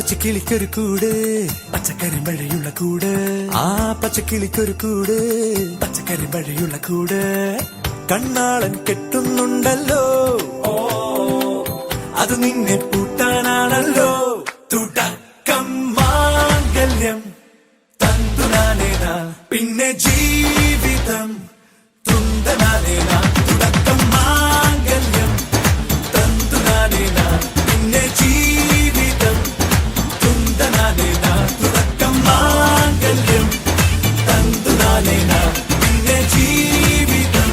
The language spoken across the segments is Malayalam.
പച്ചക്കിളിക്കൊരു കൂട് പച്ചക്കരിമ്പഴയുള്ള കൂട് ആ പച്ചക്കിളിക്കൊരു കൂട് പച്ചക്കരിമ്പഴയുള്ള കൂട് കണ്ണാളൻ കെട്ടുന്നുണ്ടല്ലോ അത് നിന്നെ പൂട്ടാനാണല്ലോ തുടക്കം മാംഗല്യം തന്തുനാനേന പിന്നെ ജീവിതം തുന്തനാനേന തുടക്കം മാംഗല്യം തന്തുനാനേന പിന്നെ ജീവിതം തുന്തനാനേന തുടക്കം മാംഗല്യം തന്തുനാനേന പിന്നെ ജീവിതം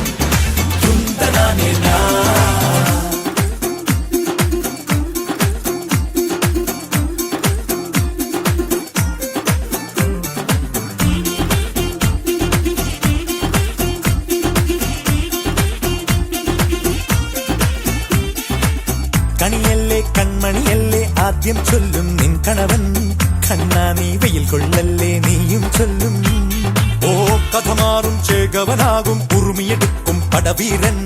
തുന്തനാനേന കണിയല്ലേ കൺമണിയല്ലേ ആദ്യം ചൊല്ലും നിൻ കണവൻ കണ്ണാ നീ വെയിൽ കൊള്ളല്ലേ നീയും ചൊല്ലും ഓ കഥ മാറും ചേകവനാകും ഉറുമിയെടുക്കും പടവീരൻ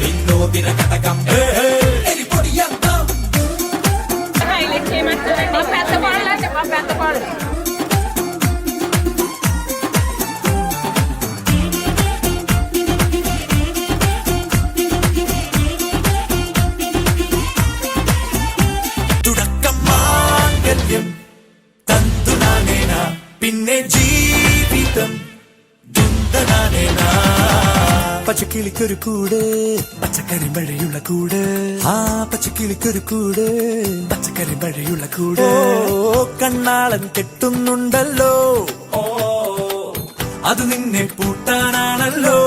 വിനോദിന കടകം തന്തുനാനേന പിന്നെ ജീവിതം ദുന്തനാനേന പച്ചക്കിളിക്കൊരു കൂട് പച്ചക്കരിമ്പഴയുള്ള കൂട് ആ പച്ചക്കിളിക്കൊരു കൂട് പച്ചക്കരിമ്പഴയുള്ള കൂട് കണ്ണാളൻ കെട്ടുന്നുണ്ടല്ലോ അത് നിന്നെ പൂട്ടാനാണല്ലോ